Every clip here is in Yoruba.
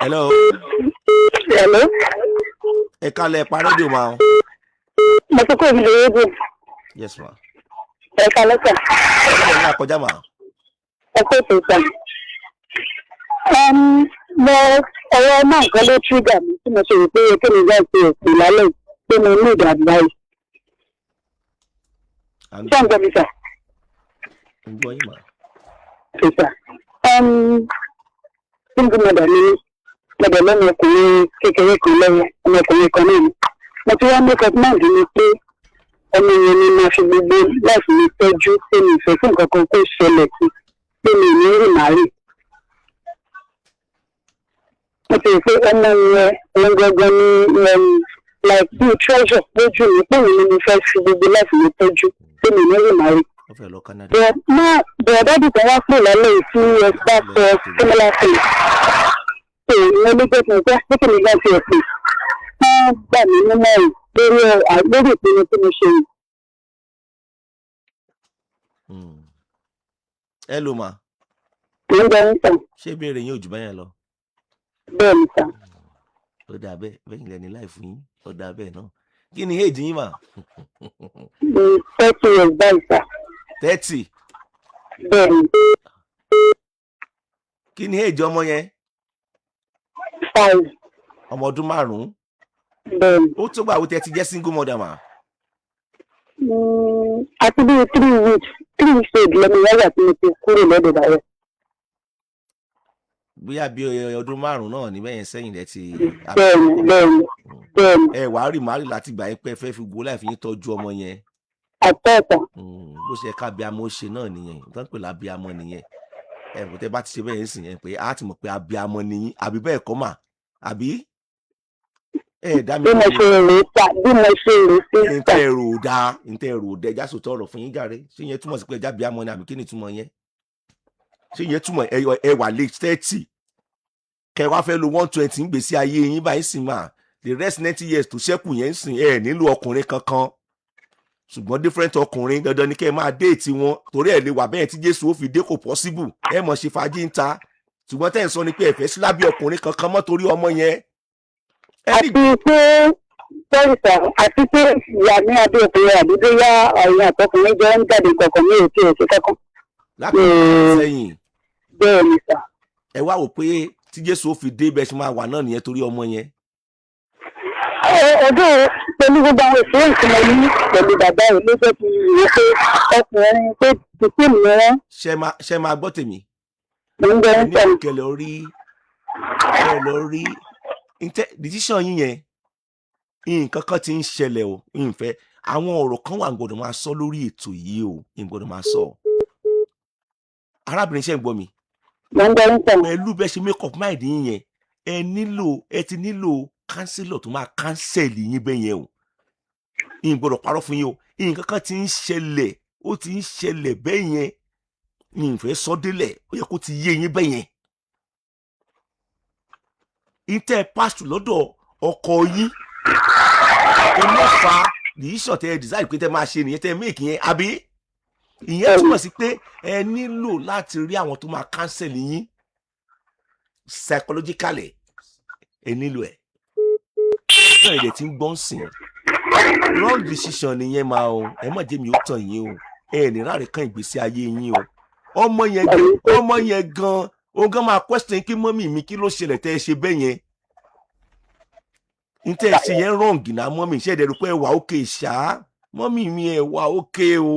Hello. Hello. Ẹ kálẹ̀ pa rédíò ma o. Mo ti kó ìdílé rédíò. Yes ma. Ẹ kálẹ̀ sà. Ẹ ní àkọjá ma. Ẹ kó ètò sà. Mo ọ̀rọ̀ náà nǹkan ló trigger mi tí mo ṣe rò pé kí ni ìgbà ìpè òkú lálẹ́ pé mo ní ìdá àdúráì. Ṣé ń gbọ́ mi sà? Ń gbọ́ yín ma. Ṣé sà? Single mother ni mọ̀dọ̀ lọ́mọ ọkùnrin kékeré kan lọ́wọ́ ọmọkùnrin kan náà ni. Mo ti wá make up mind ni pé ọmọ yẹn ni máa fi gbogbo láìsí mi tọ́jú pé mi ìfẹ́ fún nǹkan kan kó ṣẹlẹ̀ sí pé mi ní rí màárì. Mo ti rò pé ọmọ yẹn òun gangan ni like bí treasure lójú mi pé mi ni mo fẹ́ fi gbogbo láìsí mi tọ́jú pé mi ní rí màárì. Bẹ̀rẹ̀ dájú kan wá fún ìlàlẹ́ tí ẹ bá sọ similar thing. Ìyẹn ló jẹ́ kí n jẹ́ pé kí ni láti ẹ̀sìn. Wọ́n gbà mí nímọ̀ràn lórí ìpinnu tí mo ṣe yìí. Ẹ ló ma. Mo ń bẹ ń sàn. Ṣé ìbéèrè yín ò jù báyẹn lọ? Bẹ́ẹ̀ ni sà. Ó dà bẹ́ẹ̀ bẹ́ẹ̀ lẹ́ni láì fún yín ó dà bẹ́ẹ̀ náà. Kí ni èjì yín mà? 30 years báyìí sà. 30. Bẹ́ẹ̀ ni. Kí ni èjì ọmọ yẹn? 5. Ọmọ ọdún 5. Bẹ́ẹ̀ ni. Ó tó gbà wípé ẹ ti jẹ́ single mother mà. Àti bí 3 weeks 3 weeks ago lẹ́nu yàrá tí mo ti kúrò lọ́dọ̀ báyọ̀. Bóyá bí ọdún 5 náà níbẹ̀ yẹn sẹ́yìn rẹ̀ ti. Bẹ́ẹ̀ni. Ẹ wàá rí màárì láti gbà yín pé fẹ́ fi gbó láì fi yín tọ́jú ọmọ yẹn. Àtọ́ta. Bó ṣe ká abiyamọ ṣe náà nìyẹn tó ń pè lábiyamọ nìyẹn. Ẹ kò tẹ́ bá ti ṣe bẹ́ẹ̀ ń sìn yẹn pé a ti mọ̀ pé abiyamọ nìyín àbí bẹ́ẹ̀ kọ́ mà àbí. Ẹ dá mi. Bí mo ṣe rò sí. Ntẹ́ ẹ̀rù dá ẹja sòtọ́ ọ̀rọ̀ fún yín jàre ṣé yẹn túmọ̀ sí pé ẹja abiyamọ ni àbí kí ni túmọ̀ yẹn? Ṣé yẹn túmọ̀ ẹ wà late 30 kẹ wá fẹ́ lo 120 ń gbèsè ayé yín báyìí sìn mà the rest 90 years tó ṣẹ́kù yẹn ń sìn ẹ nílò ọkùnrin kankan ṣùgbọ́n different ọkùnrin dandan ni kẹ́ ẹ máa déètì wọn torí ẹ lè wà bẹ́ẹ̀ tí Jésù ó fi dé kò possible ẹ mọ̀ ṣe fàájì ń ta ṣùgbọ́n tẹ́ ẹ̀ ń sọ ni pé ẹ fẹ́ sí lábẹ́ ọkùnrin kankan mọ́ torí ọmọ yẹn. Àti pé sọ́ọ̀sà àti pé ìyá ní adé ọkùnrin àdúgbò yá ọ̀yìn àtọkùnrin jẹ́ ń jáde kankan ní ètò ẹ̀sìn kankan. Lákòókò sẹ́yìn. Bẹ́ẹ̀ ni sà. Ẹ wá wò pé tí Jésù ó fi dé bẹ́ẹ̀ ṣe máa wà náà nìyẹn torí ọmọ yẹn. Ọdún pẹ̀lú gbogbo àwọn ìṣòro ìṣúná yìí pẹ̀lú bàbá rẹ̀ ló jẹ́ kí ìwé pé ọkùnrin pé tìtì mìíràn. Ṣé máa gbọ́ tèmi? Mo ń bẹ ń sọ. Ní kẹlẹ̀ orí decision yín yẹn nǹkan kan ti ń ṣẹlẹ̀ o ìfẹ́ àwọn ọ̀rọ̀ kan wà gbọ́dọ̀ máa sọ lórí ètò yìí o gbọ́dọ̀ máa sọ. Arábìnrin ṣe ń gbọ́ mi. Pẹ̀lú bẹ́ẹ̀ ṣe make up mind yín yẹn ẹ ti nílò kánsílọ̀ tó máa kánsẹ̀lì yín bẹ́ẹ̀ yẹn o gbọ́dọ̀ parọ́ fún yín o nǹkan kan ti ń ṣẹlẹ̀ ó ti ń ṣẹlẹ̀ bẹ́ẹ̀ yẹn ìfẹ́ sọdélẹ̀ ó yẹ kó ti yé yín bẹ́ẹ̀ yẹn. Ìtẹ́ pàṣẹ lọ́dọ̀ ọkọ yín olófa yìí ṣọ̀tẹ̀ ẹ̀ design pé tẹ́ máa ṣe nìyẹn tẹ́ make yẹn àbí ìyẹn túmọ̀ sí pé ẹ nílò láti rí àwọn tó máa cancel yín psychologically ẹ nílò ẹ̀ náà ẹ̀dẹ̀ tí ń gbọ́n sìn wrong decision nìyẹn máa o ẹ má jẹ́ mi ó tàn yín o ẹ ní ráre kan ìgbésí ayé yín o ọmọ yẹn gan òun gan máa question kí mọ́mì mi kí ló ṣẹlẹ̀ tẹ́ ẹ ṣe bẹ́ẹ̀ yẹn ntẹ́ ẹ ṣe yẹn wrong náà mọ́mì ṣe ẹ̀dẹ̀ rò pé ẹ wà ókè ṣá mọ́mì mi ẹ wà ókè o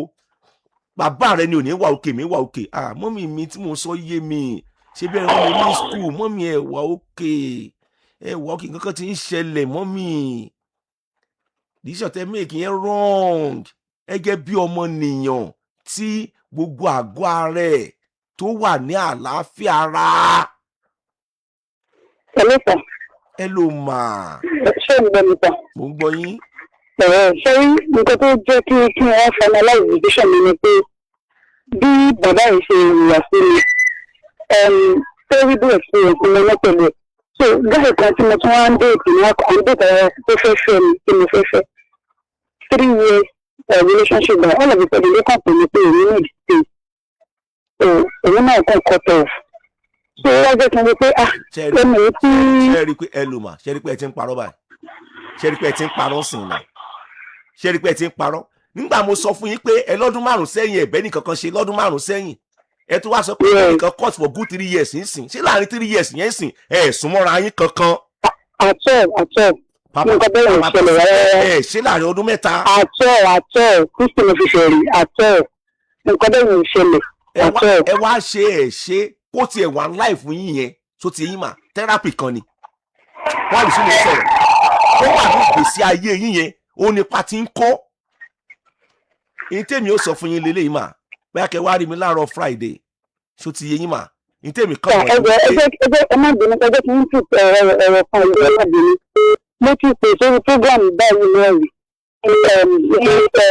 bàbá rẹ ni ò ní wà òkè mi wà òkè mọ́mì mi tí mo sọ yé mi ṣé bí ẹ rán mi ní school mọ́mì ẹ wà òkè kankan ti ń ṣẹlẹ̀ mọ́mì decision tẹ́ make yẹn wrong gẹ́gẹ́ bí ọmọnìyàn tí gbogbo àgọ́ ara ẹ̀ tó wà ní àlàáfíà ara. Ẹ ló mà. Ṣé ń gbọ́ mi tán? Mo ń gbọ́ yín. Ṣé nǹkan tó jẹ́ kí wọ́n finalize decision mi ni pé bí bàbá yìí ṣe ìwà sí mi terrible experience ni mo pẹ̀lú ẹ̀. So gáàsì kan tí mo tún wá ń déètì ní àndéètì ọ̀rọ̀ tó fẹ́ fẹ́ mi tí mo fẹ́ fẹ́ 3 years relationship by all of a sudden ló kàn pè mí pé èmi ní ìdíje òun náà kàn cut off. ṣé wọ́n jẹ́ kí n rí pé ẹnu tí. ṣe rí pé ẹ lò mà ṣe rí pé ẹ ti ń parọ́ báyìí ṣe rí pé ẹ ti ń parọ́ sìn náà ṣe rí pé ẹ ti ń parọ́ nígbà mo sọ fún yín pé ẹ lọ́dún 5 sẹ́yìn ẹ̀bẹ́ nìkan kan ṣe lọ́dún 5 sẹ́yìn ẹ tún wá sọ pé nìkan court for good 3 years ń sìn ṣé láàrin 3 years yẹn sìn ẹ súnmọ́ra yín kankan. àtọ̀ nǹkan bẹ́ẹ̀ ń ṣẹlẹ̀ rárá. ṣé láàrin ọdún 3. àtọ̀ kristi mo fi ṣe rí àtọ̀ nǹkan bẹ́ẹ̀ ń ṣẹlẹ̀ àtọ̀. ẹ wá ṣe kó tiẹ̀ wà láì fún yín yẹn tó ti yín mà therapy kan ni wọ́n lè súnmọ́ sọ̀rọ̀ ó wà ní ìgbésí ayé yín yẹn ó nípa ti ń kọ́ ní tèmi ó sọ fún yín lélẹ́yìn mà bẹ́ẹ̀ kẹ́ wá rí mi láàárọ̀ Friday ṣó ti yé yín mà ní tèmi kàn wọ́n. ẹgbẹ́ ẹ má bínú ẹgbẹ́ tí ń tù ẹ̀rọ kan ìlú ẹ má bínú mo ti pè sórí program báyìí lẹ́rìí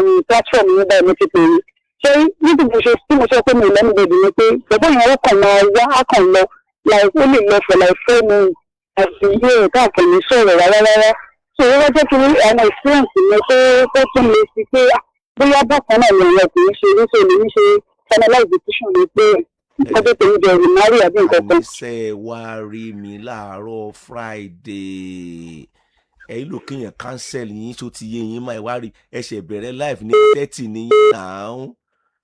ní platform yìí báyìí mo ti pè é ṣé níbi tí mo sọ pé mi ò lẹ́nu bèbí ni pé bàbá yẹn ó kàn máa wá á kàn lọ ó lè lọ for like 4 minutes àti ilé káàkiri sọ̀rọ̀ rárá so ó wá jẹ́ kí àwọn experience mi tó tún lè sí pé bóyá bákan náà ni àwọn ọkùnrin ṣe ní sọ ní ṣe finalize decision ni pé ọjọ́ tèmi jẹ́ ìrìnàrí àbí nǹkan kan. àmísẹ́ wá rí mi láàárọ̀ Friday ẹ̀yin ló kéèyàn cancel yín tó ti yé yín máa ẹ wá rí ẹsẹ̀ bẹ̀rẹ̀ live ní 30 ní yín náà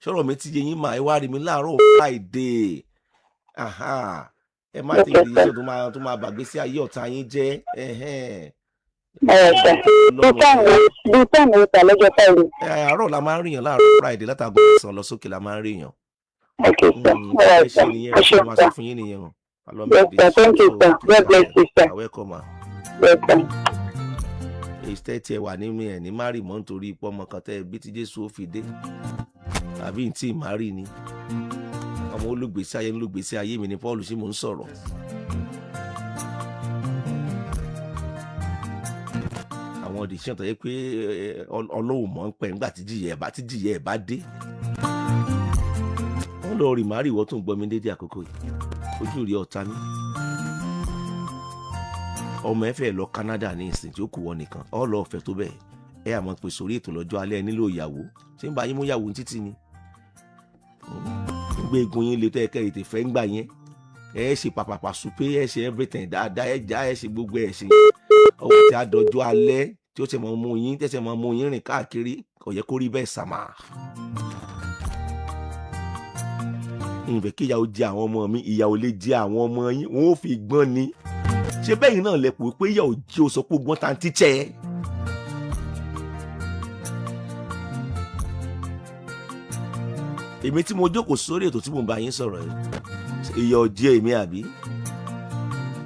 sọ̀rọ̀ mi ti yé yín máa ẹ wá rí mi láàárọ̀ Friday ẹ má tẹ̀lé iṣẹ́ tó máa bàgbé sí ayé ọ̀tá yín jẹ́ bí táìmù ìta lọ́jọ́ Friday. àárọ̀ la máa ń ríyàn láàárọ̀ Friday látàgọ́ ìsàn lọ sókè la máa ń ríyàn. ẹ ṣe nìyẹn ẹ máa sọ fún yín nìyẹn o. Thank you sir. God bless you sir. welcome ma. Welcome. èyí tẹ́ tiẹ̀ wà nínú ẹ̀ ní márì mọ́ nítorí ipò ọmọ kan tẹ́ bí tí Jésù ó fi dé àbí tí márì ni ọmọ olùgbèsè ayé mi ni Paul sí mò ń sọ̀rọ̀. àwọn audition tó yẹ pé Ọlọ́run mọ̀ ń pẹ́ nígbà tí jìyẹ ẹ̀ bá dé wọ́n lọ rí márì ìwọ́ tó ń gbọ́ mi dédé àkókò yìí ojú rí ọ̀tá mi ọmọ ẹ fẹ́ lọ Canada ní ìsìn tí ó kù wọ́n nìkan ọ lọ ọ̀fẹ́ tó bẹ́ẹ̀ ẹ àmọ́ pé sórí ètò lọ́jọ́ alẹ́ nílò ìyàwó tí ń bá yín mú ìyàwó títí ni gbé egun yín lè tó ẹ̀kẹ́ ètè fẹ́ ń gbà yẹn ẹ ṣe pàpàpà súpé ẹ ṣe everything dáadáa ẹ já ẹ ṣe gbogbo ẹ ṣe ọwọ́ tí a dọjọ́ alẹ́ tí ó ṣe máa mú yín tẹ̀sẹ̀ máa mú yín rìn káàkiri kò yẹ kó rí bẹ́ẹ̀ sàmà. ìbẹ̀ kí ìyàwó jẹ àwọn ọmọ mi ìyàwó lè jẹ àwọn ọmọ yín wọn ò fi gbọ́n ni ṣé bẹ́yìn náà lẹ pò pé ìyàwó jí o sọ pé gbọ́n ta ń tíṣẹ́. èmi tí mo jókòó sórí ètò tí mo bá yín sọ̀rọ̀ yìí ìyà ò jẹ èmi àbí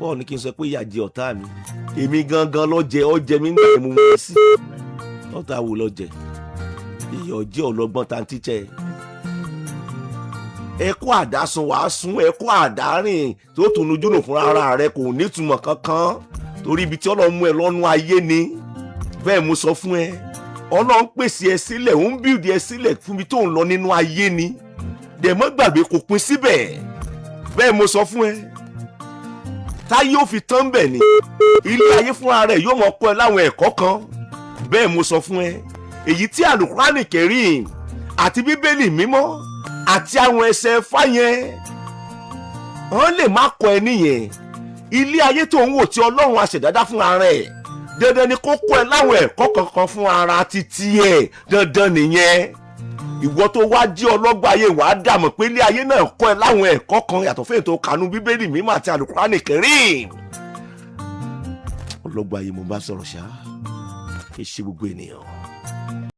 Paul ní kí n sọ pé ìyà jẹ ọ̀tá mi èmi gangan ló jẹ ọ jẹ mí nígbà mo mú sí ọ̀tá wo ló jẹ ìyà ò jẹ ọlọ́gbọ́n ta ń tíṣẹ́. ẹkọ àdásùn wàá sún ẹkọ àdárìn tó tún jùnú fún ara rẹ kò nítumọ̀ kankan torí ibi tí Ọlọ́run mú ẹ lọ́nu ayé ni bẹ́ẹ̀ mo sọ fún ẹ Ọlọ́run pèsè ẹ sílẹ̀ ó ń bíìdì ẹ sílẹ̀ fún mi tó ń lọ nínú ayé ni dẹ̀ mọ́ gbàgbé kò pin síbẹ̀ bẹ́ẹ̀ mo sọ fún ẹ táyé ó fi tán bẹ̀ ni ilé ayé fúnra rẹ̀ yóò mọ̀ kọ́ ẹ láwọn ẹ̀kọ́ kan bẹ́ẹ̀ mo sọ fún ẹ èyí tí àlùkùránì kẹrìm àti bíbélì mímọ́ àti àwọn ẹsẹ̀ fáyẹn wọ́n lè má kọ́ ẹ nìyẹn ilé ayé tó ń wò tí Ọlọ́run aṣẹ̀dá fún ara ẹ̀ dandan ni kó kọ́ ẹ láwọn ẹ̀kọ́ kankan fún ara títí ẹ̀ dandan nìyẹn ìwọ tó wá jí ọlọ́gbọ́n ayé wàá dàmọ̀ pé ilé ayé náà kọ́ ẹ láwọn ẹ̀kọ́ kan yàtọ̀ fẹ́ẹ̀ tó kànú bíbélì mímọ́ àti àlùkùránì kẹrìm ọlọ́gbọ́n ayé mo bá sọ̀rọ̀ ṣá kì í ṣe gbogbo ènìyàn.